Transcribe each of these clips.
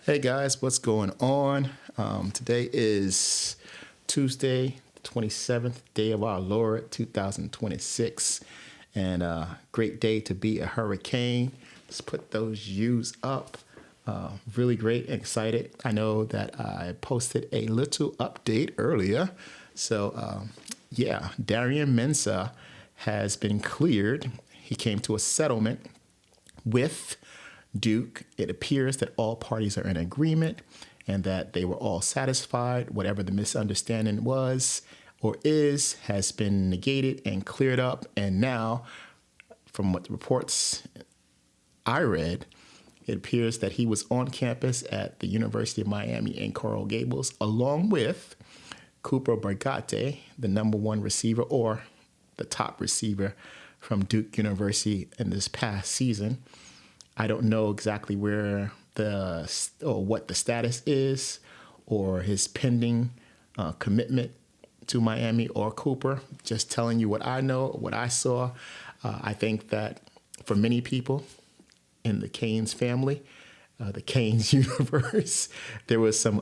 Hey guys, what's going on? Today is Tuesday, the 27th day of our Lord, 2026, and great day to be a hurricane. Let's put those U's up. Really great and excited. I know that I posted a little update earlier. So, Darian Mensah has been cleared. He came to a settlement with Duke. It appears that all parties are in agreement and that they were all satisfied. Whatever the misunderstanding was or is has been negated and cleared up. And now, from what the reports I read, it appears that he was on campus at the University of Miami in Coral Gables, along with Cooper Bargate, the number one receiver or the top receiver from Duke University in this past season. I don't know exactly where what the status is or his pending commitment to Miami or Cooper. Just telling you what I know, what I saw. I think that for many people in the Canes family, the Canes universe, there was some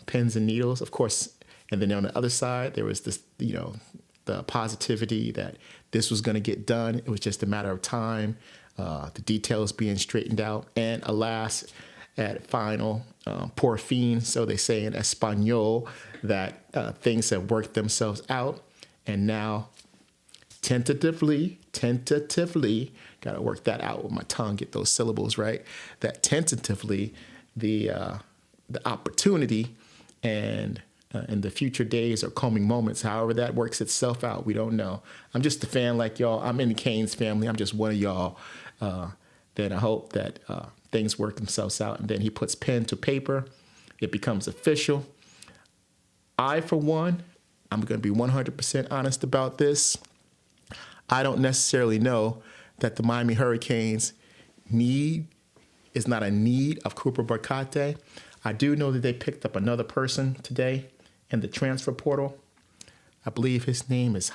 pins and needles, of course. And then on the other side, there was this, the positivity that this was going to get done. It was just a matter of time. The details being straightened out, and alas, at final, por fin, so they say in Espanol, that things have worked themselves out, and now tentatively, got to work that out with my tongue, get those syllables right, that tentatively the opportunity and in the future days or coming moments, however that works itself out, we don't know. I'm just a fan like y'all. I'm in the Canes family. I'm just one of y'all. Then I hope that things work themselves out. And then he puts pen to paper. It becomes official. I, for one, I'm going to be 100% honest about this. I don't necessarily know that the Miami Hurricanes is not a need of Cooper Bargate. I do know that they picked up another person today in the transfer portal. I believe his name is,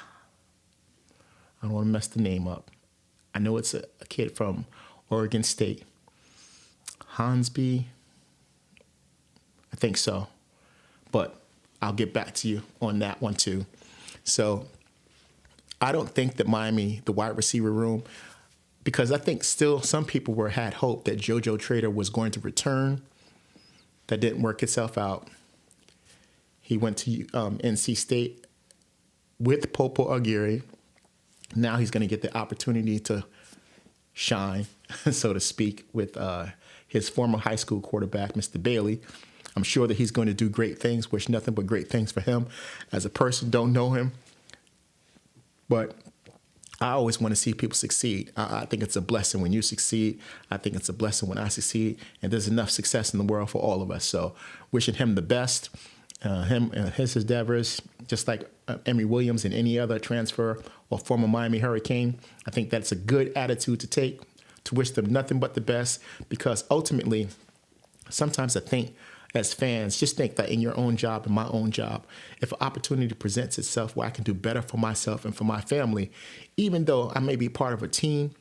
I don't want to mess the name up. I know it's a kid from Oregon State. Hansby, I think so. But I'll get back to you on that one too. So I don't think that Miami, the wide receiver room, because I think still some people had hope that JoJo Trader was going to return. That didn't work itself out. He went to NC State with Popo Aguirre. Now he's going to get the opportunity to shine, so to speak, with his former high school quarterback, Mr. Bailey. I'm sure that he's going to do great things. Wish nothing but great things for him. As a person, don't know him. But I always want to see people succeed. I think it's a blessing when you succeed. I think it's a blessing when I succeed. And there's enough success in the world for all of us. So wishing him the best, him and his endeavors, just like Emory Williams and any other transfer or former Miami Hurricane. I think that's a good attitude to take, to wish them nothing but the best, because ultimately, sometimes I think as fans, just think that in your own job and my own job, if an opportunity presents itself where I can do better for myself and for my family, even though I may be part of a team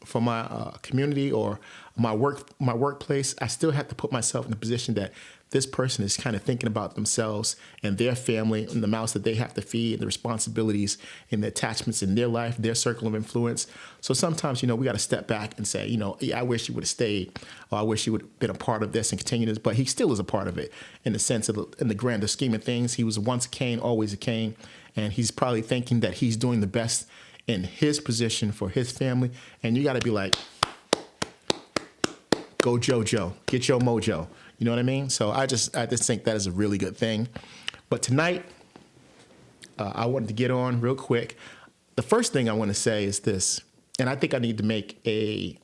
for my community or my workplace, I still have to put myself in a position that this person is kind of thinking about themselves and their family and the mouths that they have to feed and the responsibilities and the attachments in their life, their circle of influence. So sometimes, we got to step back and say, I wish you would have stayed, or I wish you would have been a part of this and continued this, but he still is a part of it in the sense of in the grander scheme of things. He was once a Cane, always a Cane, and he's probably thinking that he's doing the best in his position for his family. And you got to be like, go JoJo, get your mojo. You know what I mean? So I just think that is a really good thing. But tonight, I wanted to get on real quick. The first thing I want to say is this, and I think I need to make a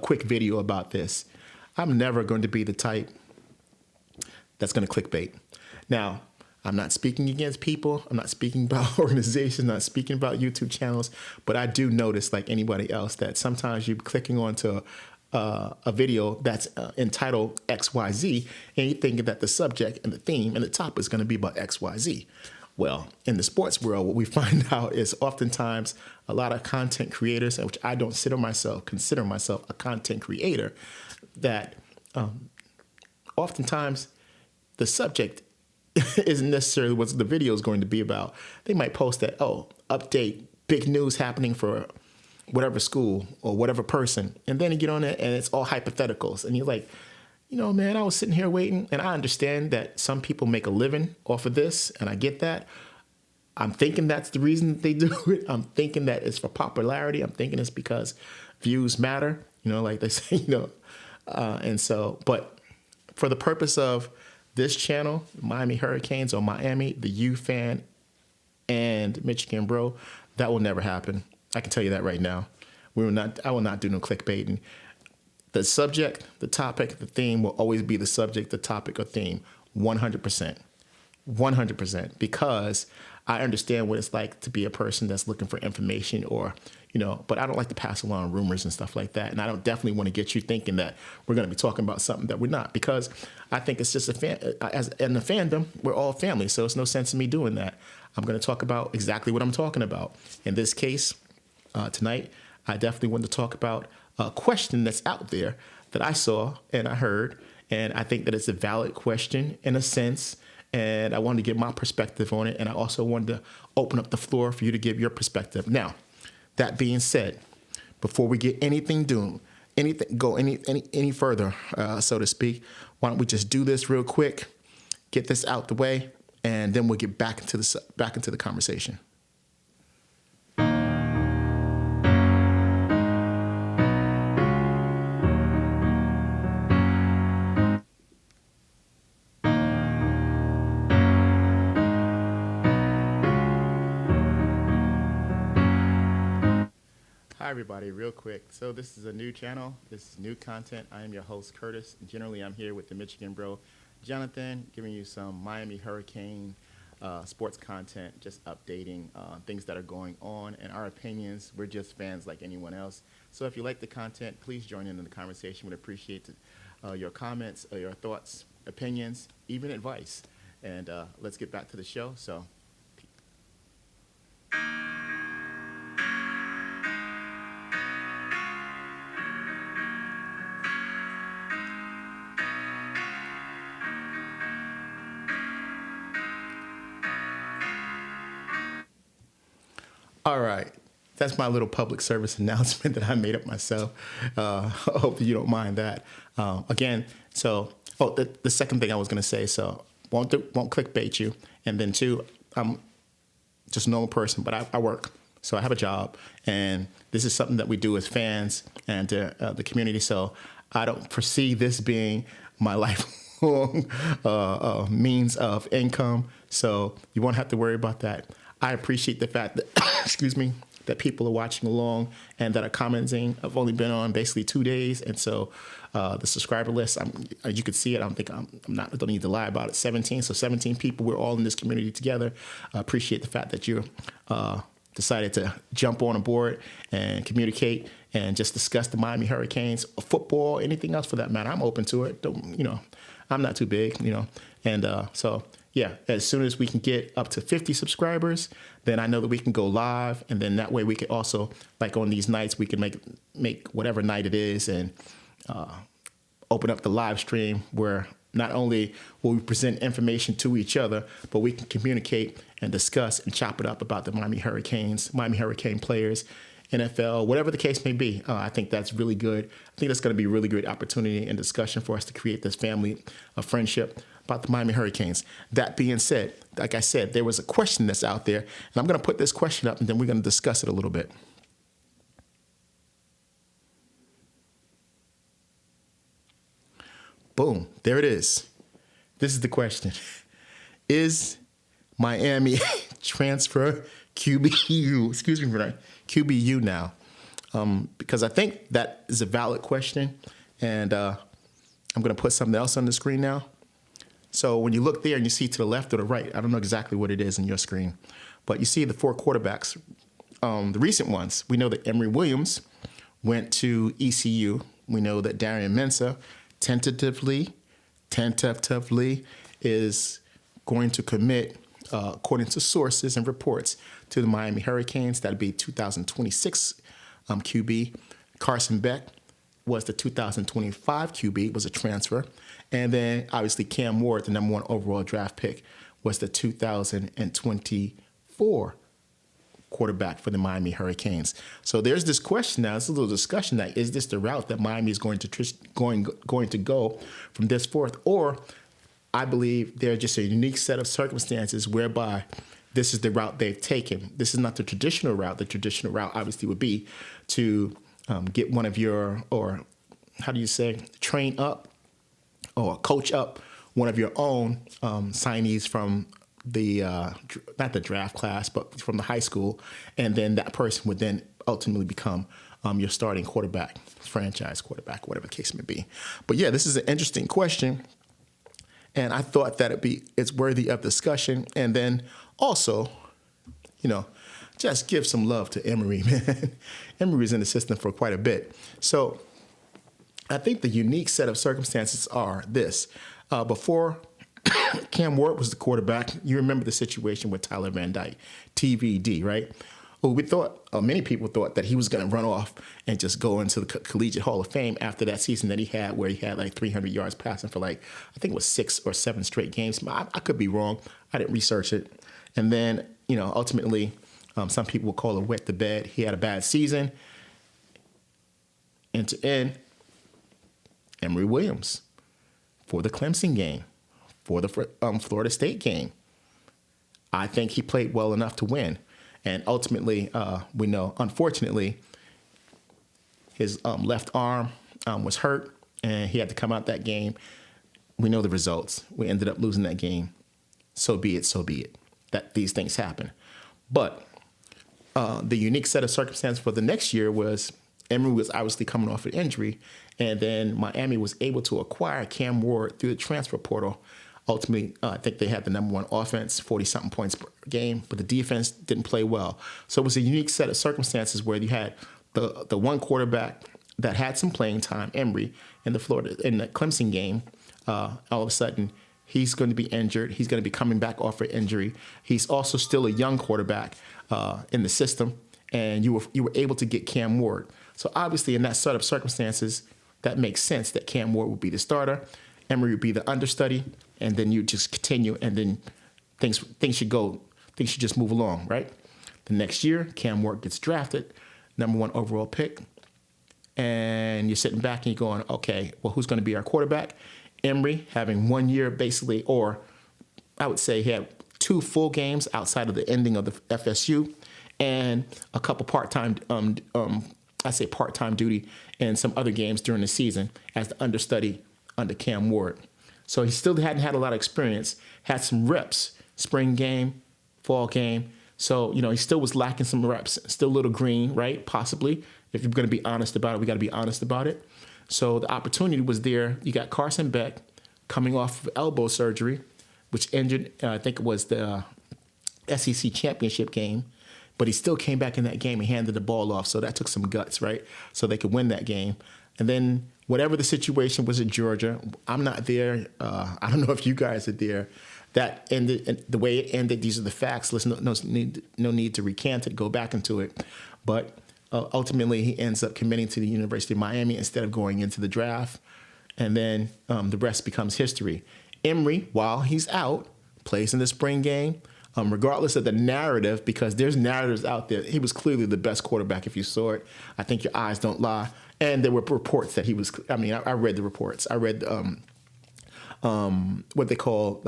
quick video about this. I'm never going to be the type that's going to clickbait. Now, I'm not speaking against people. I'm not speaking about organizations, not speaking about YouTube channels, but I do notice, like anybody else, that sometimes you're clicking onto a video that's entitled XYZ, and you're thinking that the subject and the theme and the topic is going to be about XYZ. Well, in the sports world, what we find out is oftentimes a lot of content creators, which I don't consider myself a content creator, that oftentimes the subject isn't necessarily what the video is going to be about. They might post that, oh, update, big news happening for whatever school or whatever person. And then you get on it and it's all hypotheticals. And you're like, man, I was sitting here waiting, and I understand that some people make a living off of this, and I get that. I'm thinking that's the reason that they do it. I'm thinking that it's for popularity. I'm thinking it's because views matter, like they say, and so, but for the purpose of this channel, Miami Hurricanes or Miami, the U fan and Michigan Bro, that will never happen. I can tell you that right now. I will not do no clickbaiting. The subject, the topic, the theme will always be the subject, the topic, or theme, 100%. 100%. Because I understand what it's like to be a person that's looking for information or, but I don't like to pass along rumors and stuff like that. And I don't definitely want to get you thinking that we're going to be talking about something that we're not, because I think it's just in the fandom, we're all family. So it's no sense in me doing that. I'm going to talk about exactly what I'm talking about. In this case, tonight, I definitely want to talk about a question that's out there that I saw and I heard. And I think that it's a valid question in a sense. And I wanted to get my perspective on it. And I also wanted to open up the floor for you to give your perspective. Now, that being said, before we get any further, so to speak, why don't we just do this real quick, get this out the way, and then we'll get back into the conversation. Hi, everybody, real quick. So this is a new channel. This is new content. I am your host, Curtis. Generally, I'm here with the Michigan Bro, Jonathan, giving you some Miami Hurricane sports content, just updating things that are going on and our opinions. We're just fans like anyone else. So if you like the content, please join in the conversation. We'd appreciate your comments, your thoughts, opinions, even advice. And let's get back to the show. So. All right. That's my little public service announcement that I made up myself. I hope that you don't mind that. Again, the second thing I was going to say, so won't clickbait you. And then two, I'm just a normal person, but I work. So I have a job. And this is something that we do as fans and the community. So I don't foresee this being my lifelong means of income. So you won't have to worry about that. I appreciate the fact that, that people are watching along and that are commenting. I've only been on basically 2 days. And so the subscriber list, you could see it. I don't need to lie about it. 17. So 17 people, we're all in this community together. I appreciate the fact that you decided to jump on board and communicate and just discuss the Miami Hurricanes, football, anything else for that matter. I'm open to it. I'm not too big, and so. Yeah, as soon as we can get up to 50 subscribers, then I know that we can go live. And then that way we could also, like on these nights, we can make whatever night it is and open up the live stream where not only will we present information to each other, but we can communicate and discuss and chop it up about the Miami Hurricanes, Miami Hurricane players, NFL, whatever the case may be. I think that's really good. I think that's going to be a really great opportunity and discussion for us to create this family of friendship about the Miami Hurricanes. That being said, like I said, there was a question that's out there, and I'm going to put this question up, and then we're going to discuss it a little bit. Boom, there it is. This is the question. Is Miami transfer QBU, excuse me for that, QBU now? Because I think that is a valid question, and I'm going to put something else on the screen now. So when you look there and you see to the left or the right, I don't know exactly what it is in your screen, but you see the 4 quarterbacks, the recent ones. We know that Emory Williams went to ECU. We know that Darian Mensah tentatively is going to commit, according to sources and reports, to the Miami Hurricanes. That'd be 2026 QB. Carson Beck was the 2025 QB, was a transfer. And then obviously Cam Ward, the number 1 overall draft pick, was the 2024 quarterback for the Miami Hurricanes. So there's this question now, it's a little discussion that is this the route that Miami is going to go from this forth, or I believe they're just a unique set of circumstances whereby this is the route they've taken. This is not the traditional route. The traditional route obviously would be to get one of your, or how do you say, train up or coach up one of your own signees from the, not the draft class, but from the high school. And then that person would then ultimately become your starting quarterback, franchise quarterback, whatever the case may be. But yeah, this is an interesting question. And I thought that it's worthy of discussion. And then also, just give some love to Emory, man. Emory was in the system for quite a bit. So I think the unique set of circumstances are this. Before Cam Ward was the quarterback, you remember the situation with Tyler Van Dyke, TVD, right? Well, many people thought that he was going to run off and just go into the Collegiate Hall of Fame after that season that he had, where he had like 300 yards passing for I think it was 6 or 7 straight games. I could be wrong. I didn't research it. And then, ultimately, some people will call it wet the bed. He had a bad season. End to end, Emory Williams for the Clemson game, for the Florida State game. I think he played well enough to win. And ultimately, we know, unfortunately, his left arm was hurt, and he had to come out that game. We know the results. We ended up losing that game. So be it, that these things happen. But the unique set of circumstances for the next year was Emory was obviously coming off an injury, and then Miami was able to acquire Cam Ward through the transfer portal. Ultimately, I think they had the number 1 offense, 40-something points per game, but the defense didn't play well. So it was a unique set of circumstances where you had the one quarterback that had some playing time, Emory, in the Clemson game. All of a sudden, he's going to be injured. He's going to be coming back off an injury. He's also still a young quarterback in the system, and you were able to get Cam Ward. So obviously, in that set of circumstances, that makes sense that Cam Ward would be the starter, Emory would be the understudy, and then you just continue, and then things should just move along, right? The next year, Cam Ward gets drafted, number 1 overall pick, and you're sitting back and you're going, okay, well, who's going to be our quarterback? Emory having 1 year basically, or I would say he had 2 full games outside of the ending of the FSU, and a couple part-time duty and some other games during the season as the understudy under Cam Ward. So he still hadn't had a lot of experience, had some reps, spring game, fall game. So, he still was lacking some reps, still a little green, right? Possibly. If you're going to be honest about it, we got to be honest about it. So the opportunity was there. You got Carson Beck coming off of elbow surgery, which injured, I think it was the SEC championship game. But he still came back in that game and handed the ball off. So that took some guts, right? So they could win that game. And then whatever the situation was at Georgia, I'm not there. I don't know if you guys are there. That ended, and the way it ended, these are the facts. Listen, no need to recant it, go back into it. But ultimately, he ends up committing to the University of Miami instead of going into the draft. And then the rest becomes history. Emory, while he's out, plays in the spring game. Regardless of the narrative, because there's narratives out there, he was clearly the best quarterback if you saw it. I think your eyes don't lie. And there were reports that he was, I read the reports. I read what they call,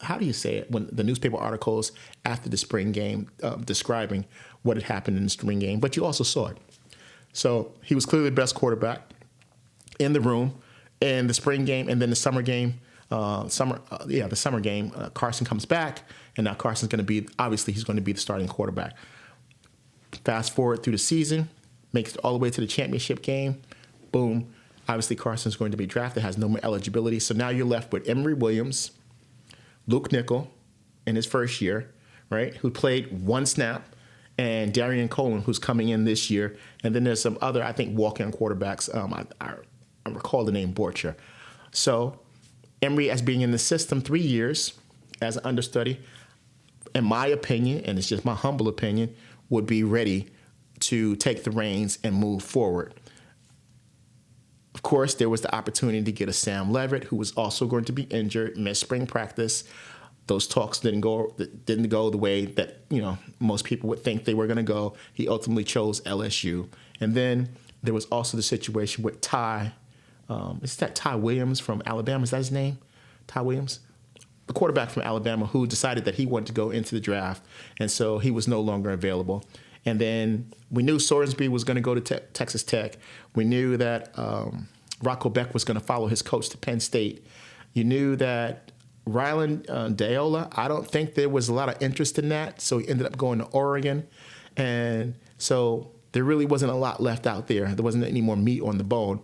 how do you say it, when the newspaper articles after the spring game describing what had happened in the spring game. But you also saw it. So he was clearly the best quarterback in the room in the spring game, and then the summer game. The summer game, Carson comes back, and now Carson's going to be, obviously, he's going to be the starting quarterback. Fast forward through the season, makes it all the way to the championship game. Boom. Obviously, Carson's going to be drafted, has no more eligibility. So now you're left with Emory Williams, Luke Nickel in his first year, right, who played 1 snap, and Darian Colin, who's coming in this year. And then there's some other, I think, walk-in quarterbacks. I recall the name Borcher. So Emory, as being in the system 3 years as an understudy, in my opinion, and it's just my humble opinion, would be ready to take the reins and move forward. Of course, there was the opportunity to get a Sam Levitt, who was also going to be injured, missed spring practice. Those talks didn't go the way that most people would think they were going to go. He ultimately chose LSU, and then there was also the situation with Ty. Is that Ty Williams from Alabama? Is that his name? Ty Williams, the quarterback from Alabama, who decided that he wanted to go into the draft, and so he was no longer available. And then we knew Sorensby was going to go to Texas Tech. We knew that Rocco Beck was going to follow his coach to Penn State. You knew that Ryland Deola, I don't think there was a lot of interest in that, so he ended up going to Oregon. And so there really wasn't a lot left out there. There wasn't any more meat on the bone.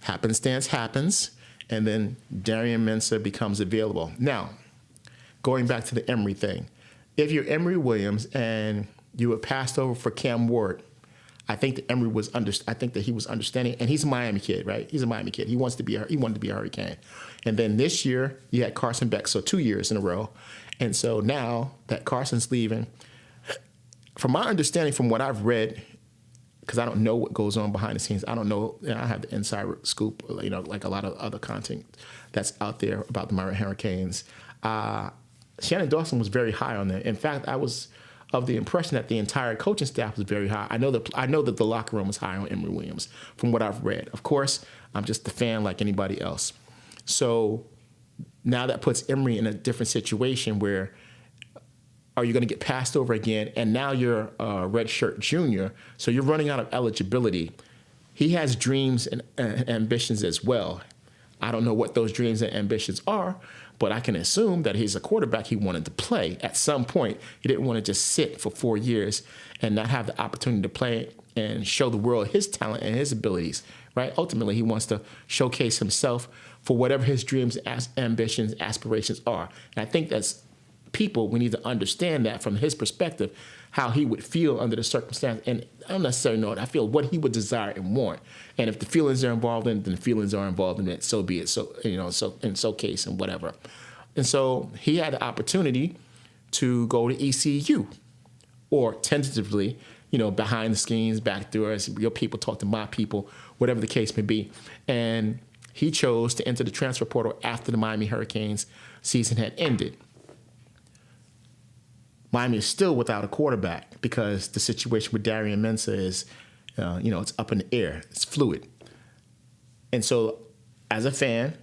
Happenstance happens, and then Darian Mensah becomes available. Now, going back to the Emory thing, if you're Emory Williams and you were passed over for Cam Ward, I think that Emory was I think that he was understanding, and he's a Miami kid, right? He's a Miami kid. He wanted to be a Hurricane. And then this year you had Carson Beck, so 2 years in a row. And so now that Carson's leaving, from my understanding, from what I've read, because I don't know what goes on behind the scenes, I don't know. I have the inside scoop, like a lot of other content that's out there about the Miami Hurricanes. Shannon Dawson was very high on that. In fact, I was of the impression that the entire coaching staff was very high. I know that the locker room was high on Emory Williams, from what I've read. Of course, I'm just a fan like anybody else. So now that puts Emory in a different situation where, are you going to get passed over again? And now you're a redshirt junior, so you're running out of eligibility. He has dreams and ambitions as well. I don't know what those dreams and ambitions are, but I can assume that he's a quarterback he wanted to play at some point. He didn't want to just sit for 4 years and not have the opportunity to play and show the world his talent and his abilities, right? Ultimately, he wants to showcase himself for whatever his dreams, ambitions, aspirations are. And I think that's people, we need to understand that from his perspective, how he would feel under the circumstance. And I don't necessarily know it. I feel what he would desire and want. And if the feelings are involved in it, then the feelings are involved in it. So be it. So, so in so case and whatever. And so he had the opportunity to go to ECU, or tentatively, behind the scenes, back doors, your people talk to my people, whatever the case may be. And he chose to enter the transfer portal after the Miami Hurricanes season had ended. Miami is still without a quarterback because the situation with Darian Mensah is, it's up in the air. It's fluid. And so as a fan,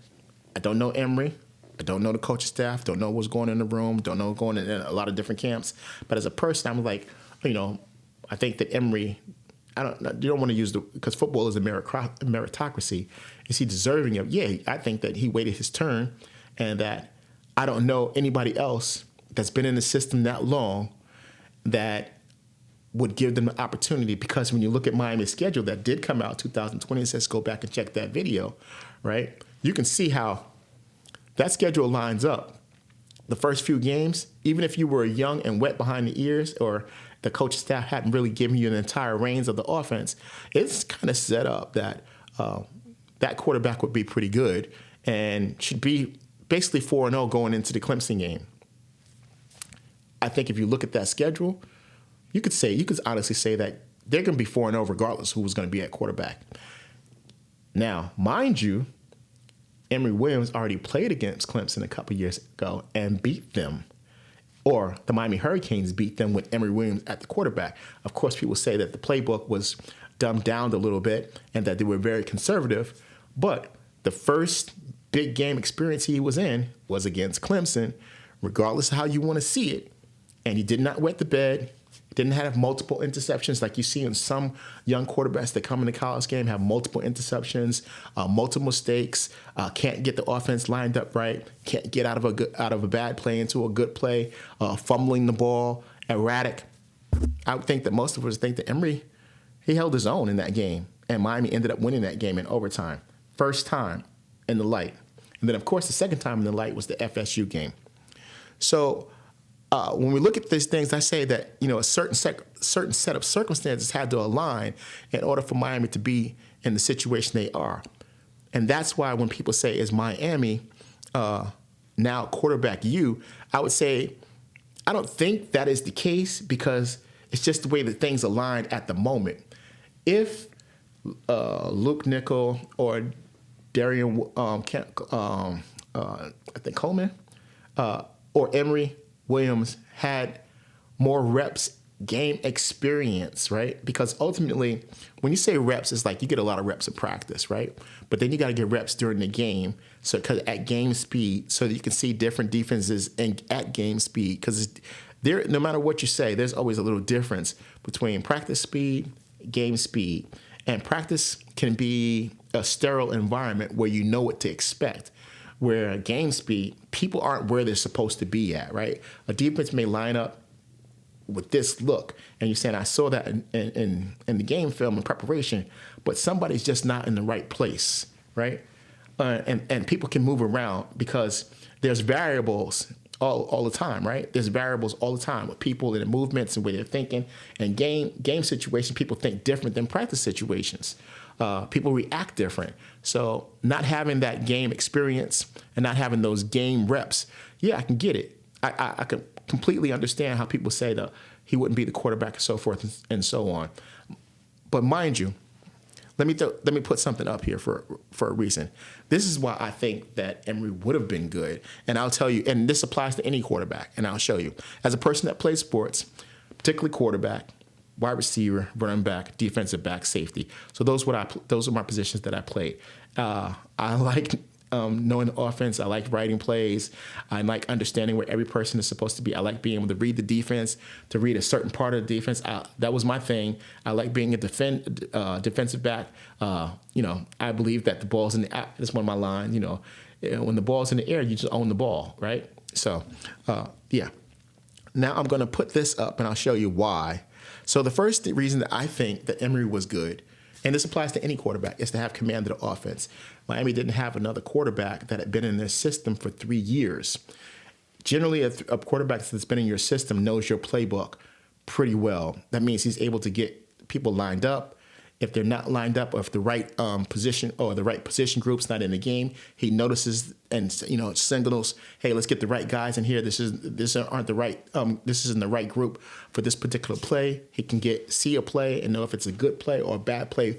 I don't know Emory. I don't know the coaching staff. Don't know what's going on in the room. Don't know what's going on in a lot of different camps. But as a person, I'm like, I think that Emory, you don't want to use because football is a meritocracy. Is he deserving of? Yeah, I think that he waited his turn, and that I don't know anybody else that's been in the system that long that would give them the opportunity, because when you look at Miami's schedule that did come out 2020, it says go back and check that video, right? You can see how that schedule lines up. The first few games, even if you were young and wet behind the ears, or the coaching staff hadn't really given you an entire reins of the offense, it's kind of set up that that quarterback would be pretty good and should be basically 4-0 going into the Clemson game. I think if you look at that schedule, you could honestly say that they're going to be 4-0 regardless who was going to be at quarterback. Now, mind you, Emory Williams already played against Clemson a couple years ago and beat them. Or the Miami Hurricanes beat them with Emory Williams at the quarterback. Of course, people say that the playbook was dumbed down a little bit and that they were very conservative. But the first big game experience he was in was against Clemson, regardless of how you want to see it. And he did not wet the bed, didn't have multiple interceptions like you see in some young quarterbacks that come in the college game, have multiple interceptions, multiple mistakes, can't get the offense lined up right, can't get out of a bad play into a good play, fumbling the ball, erratic. I would think that most of us think that Emory, he held his own in that game, and Miami ended up winning that game in overtime. First time in the light. And then, of course, the second time in the light was the FSU game. So when we look at these things, I say that a certain set of circumstances had to align in order for Miami to be in the situation they are, and that's why when people say, "Is Miami now quarterback you?" I would say I don't think that is the case, because it's just the way that things aligned at the moment. If Luke Nickel or Darian, I think Coleman, or Emory Williams had more reps, game experience, right? Because ultimately, when you say reps, it's like you get a lot of reps in practice, right? But then you got to get reps during the game, so because at game speed, so that you can see different defenses and at game speed. Because there, no matter what you say, there's always a little difference between practice speed, game speed, and practice can be a sterile environment where you know what to expect. Where game speed, people aren't where they're supposed to be at, right? A defense may line up with this look, and you're saying, I saw that in the game film in preparation, but somebody's just not in the right place, right? And people can move around because there's variables all the time, right? There's variables all the time with people and their movements and where they're thinking. And game situations, people think different than practice situations. People react different. So not having that game experience and not having those game reps, yeah, I can get it. I can completely understand how people say that he wouldn't be the quarterback and so forth and so on. But mind you, let me put something up here for a reason. This is why I think that Emory would have been good. And I'll tell you, and this applies to any quarterback, and I'll show you. As a person that plays sports, particularly quarterback, wide receiver, running back, defensive back, safety. So those are my positions that I played. I like knowing the offense. I like writing plays. I like understanding where every person is supposed to be. I like being able to read the defense, to read a certain part of the defense. That was my thing. I like being a defensive back. I believe that the ball's in the air. That's one of my lines. When the ball's in the air, you just own the ball, right? So, yeah. Now I'm going to put this up, and I'll show you why. So the first reason that I think that Emory was good, and this applies to any quarterback, is to have command of the offense. Miami didn't have another quarterback that had been in their system for 3 years. Generally, a quarterback that's been in your system knows your playbook pretty well. That means he's able to get people lined up. If they're not lined up, or if the right position or the right position group's not in the game, he notices and signals, "Hey, let's get the right guys in here. This isn't the right group for this particular play." He can see a play and know if it's a good play or a bad play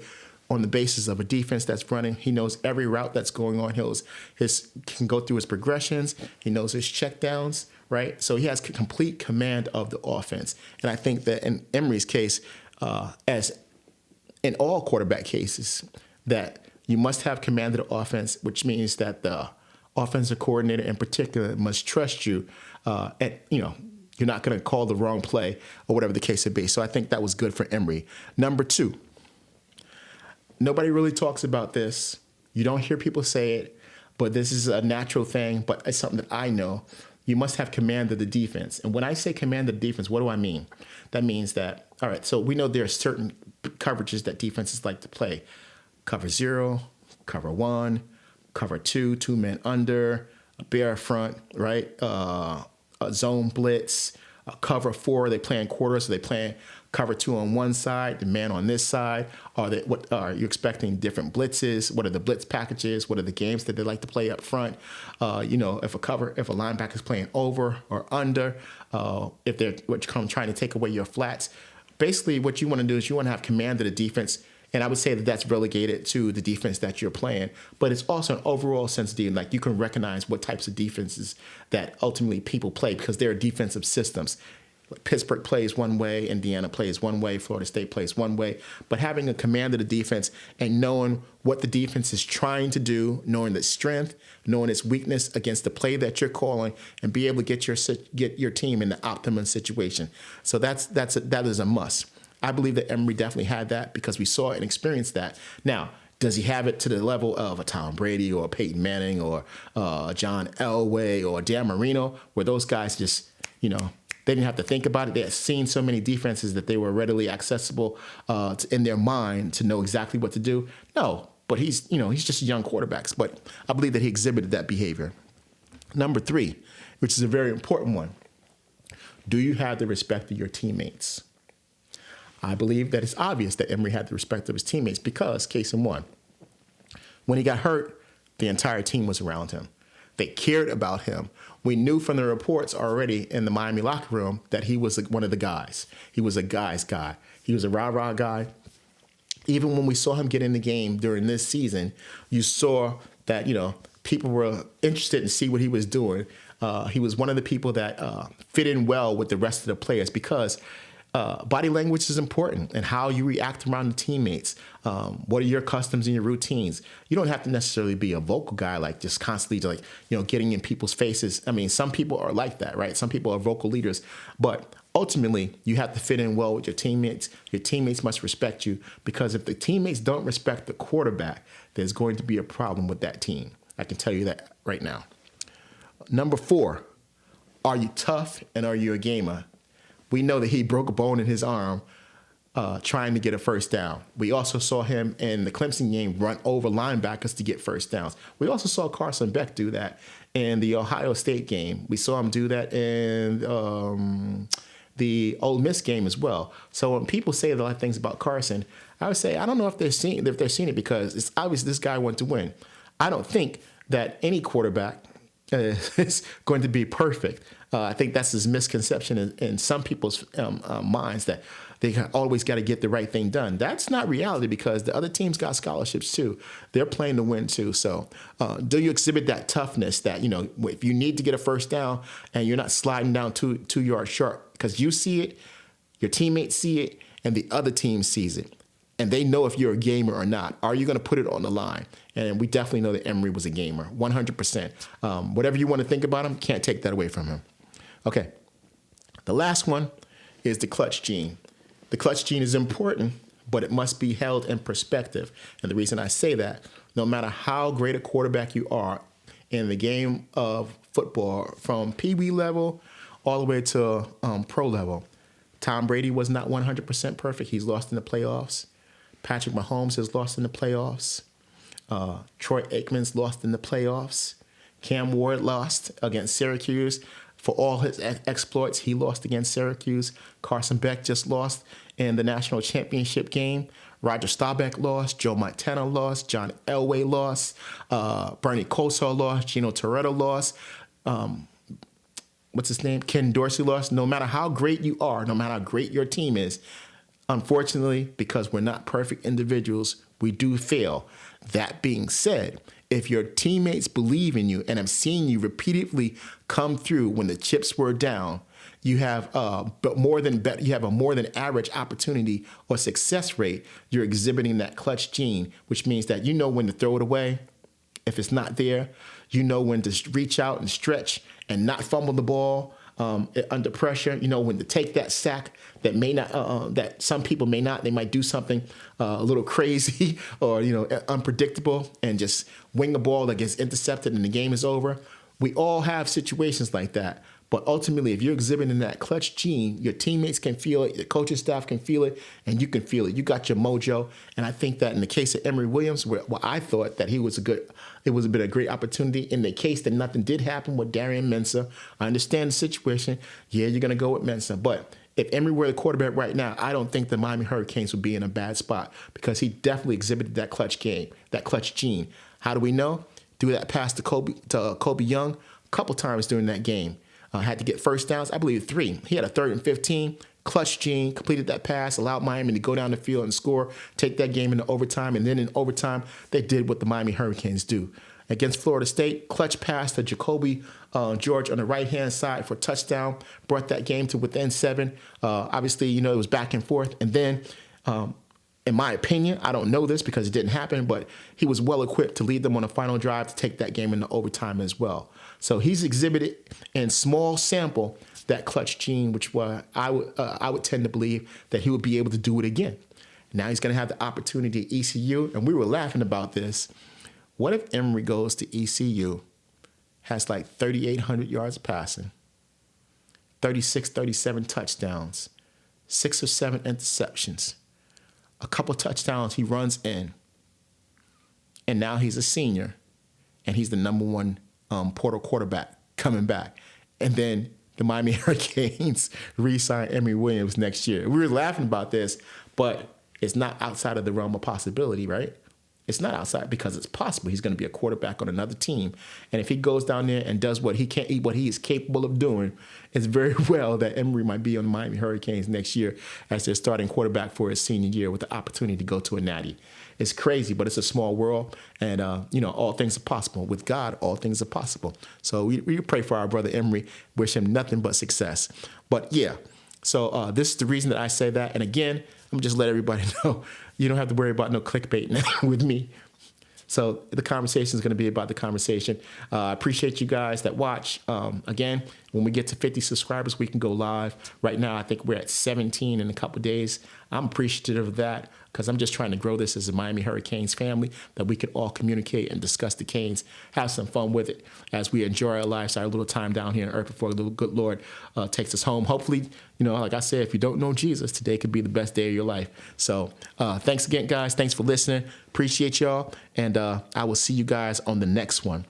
on the basis of a defense that's running. He knows every route that's going on. He can go through his progressions. He knows his checkdowns, right? So he has complete command of the offense. And I think that in Emory's case, as in all quarterback cases, that you must have command of the offense, which means that the offensive coordinator in particular must trust you. You're not going to call the wrong play or whatever the case may be. So I think that was good for Emory. Number two, nobody really talks about this. You don't hear people say it, but this is a natural thing, but it's something that I know. You must have command of the defense. And when I say command of the defense, what do I mean? That means that, all right, so we know there are certain coverages that defenses like to play. Cover 0, cover 1, cover 2, 2 men under, a bear front, right? A zone blitz, a cover 4, they play in quarters, so they play cover 2 on one side, the man on this side. What are you expecting different blitzes? What are the blitz packages? What are the games that they like to play up front? If a linebacker is playing over or under, if they're trying to take away your flats. Basically, what you want to do is you want to have command of the defense, and I would say that that's relegated to the defense that you're playing. But it's also an overall sense of like you can recognize what types of defenses that ultimately people play because they're defensive systems. Pittsburgh plays one way, Indiana plays one way, Florida State plays one way. But having a command of the defense and knowing what the defense is trying to do, knowing its strength, knowing its weakness against the play that you're calling, and be able to get your team in the optimum situation. So that is a must. I believe that Emory definitely had that because we saw and experienced that. Now, does he have it to the level of a Tom Brady or a Peyton Manning or John Elway or Dan Marino, where those guys just, they didn't have to think about it. They had seen so many defenses that they were readily accessible in their mind to know exactly what to do. No, but he's just a young quarterback. But I believe that he exhibited that behavior. Number 3, which is a very important one. Do you have the respect of your teammates? I believe that it's obvious that Emory had the respect of his teammates because, case in one, when he got hurt, the entire team was around him. They cared about him. We knew from the reports already in the Miami locker room that he was one of the guys. He was a guy's guy. He was a rah-rah guy. even when we saw him get in the game during this season, you saw that, people were interested to see what he was doing. He was one of the people that fit in well with the rest of the players because body language is important and how you react around the teammates. What are your customs and your routines? You don't have to necessarily be a vocal guy, like just constantly getting in people's faces. I mean, some people are like that, right? Some people are vocal leaders, but ultimately you have to fit in well with your teammates. Your teammates must respect you because if the teammates don't respect the quarterback, there's going to be a problem with that team. I can tell you that right now. Number 4, are you tough and are you a gamer? We know that he broke a bone in his arm trying to get a first down. We also saw him in the Clemson game run over linebackers to get first downs. We also saw Carson Beck do that in the Ohio State game. We saw him do that in the Ole Miss game as well. So when people say a lot of things about Carson, I would say I don't know if they're seeing it because it's obvious this guy wants to win. I don't think that any quarterback is going to be perfect. I think that's this misconception in some people's minds that they always got to get the right thing done. That's not reality because the other teams got scholarships too. They're playing to win too. So do you exhibit that toughness that, if you need to get a first down and you're not sliding down 2 yards short because you see it, your teammates see it, and the other team sees it. And they know if you're a gamer or not. Are you going to put it on the line? And we definitely know that Emory was a gamer, 100%. Whatever you want to think about him, can't take that away from him. Okay, the last one is the clutch gene. The clutch gene is important, but it must be held in perspective. And the reason I say that, no matter how great a quarterback you are in the game of football, from Pee Wee level all the way to pro level, Tom Brady was not 100% perfect. He's lost in the playoffs. Patrick Mahomes has lost in the playoffs. Troy Aikman's lost in the playoffs. Cam Ward lost against Syracuse. For all his exploits, he lost against Syracuse. Carson Beck just lost in the national championship game. Roger Staubach lost. Joe Montana lost. John Elway lost. Bernie Kosar lost. Gino Toretto lost. What's his name? Ken Dorsey lost. No matter how great you are, no matter how great your team is, unfortunately, because we're not perfect individuals, we do fail. That being said, if your teammates believe in you and have seen you repeatedly come through when the chips were down, you have a more than average opportunity or success rate. You're exhibiting that clutch gene, which means that you know when to throw it away. If it's not there, you know when to reach out and stretch and not fumble the ball under pressure. You know when to take that sack that may not, that some people may not. They might do something a little crazy or unpredictable and just wing a ball that gets intercepted and the game is over. We all have situations like that. But ultimately, if you're exhibiting that clutch gene, your teammates can feel it, your coaching staff can feel it, and you can feel it. You got your mojo. And I think that in the case of Emory Williams, where I thought that it was been a great opportunity. In the case that nothing did happen with Darian Mensah, I understand the situation. Yeah, you're going to go with Mensah. But if Emory were the quarterback right now, I don't think the Miami Hurricanes would be in a bad spot because he definitely exhibited that clutch gene. How do we know? Threw that pass to Kobe Young a couple times during that game. Had to get first downs, I believe 3. He had a 3rd and 15, clutch gene, completed that pass, allowed Miami to go down the field and score, take that game into overtime. And then in overtime, they did what the Miami Hurricanes do. Against Florida State, clutch pass to Jacoby George on the right-hand side for a touchdown, brought that game to within 7. Obviously, it was back and forth. And then, in my opinion, I don't know this because it didn't happen, but he was well-equipped to lead them on a final drive to take that game into overtime as well. So he's exhibited in small sample that clutch gene, which I would tend to believe that he would be able to do it again. Now he's going to have the opportunity at ECU, and we were laughing about this. What if Emory goes to ECU, has like 3,800 yards passing, 36, 37 touchdowns, 6 or 7 interceptions, a couple touchdowns he runs in, and now he's a senior, and he's the number 1 portal quarterback coming back. And then the Miami Hurricanes re-sign Emory Williams next year. We were laughing about this, but it's not outside of the realm of possibility, right? It's not outside because it's possible. He's going to be a quarterback on another team. And if he goes down there and does what he is capable of doing, it's very well that Emory might be on the Miami Hurricanes next year as their starting quarterback for his senior year with the opportunity to go to a natty. It's crazy, but it's a small world. And, all things are possible. With God, all things are possible. So we pray for our brother Emory. Wish him nothing but success. But, yeah, so this is the reason that I say that. And, again, I'm just let everybody know you don't have to worry about no clickbait with me. So the conversation is going to be about the conversation. I appreciate you guys that watch. Again, when we get to 50 subscribers, we can go live. Right now, I think we're at 17 in a couple of days. I'm appreciative of that because I'm just trying to grow this as a Miami Hurricanes family, that we can all communicate and discuss the Canes, have some fun with it as we enjoy our lives, our little time down here on earth before the good Lord takes us home. Hopefully, like I said, if you don't know Jesus, today could be the best day of your life. So thanks again, guys. Thanks for listening. Appreciate y'all. And I will see you guys on the next one.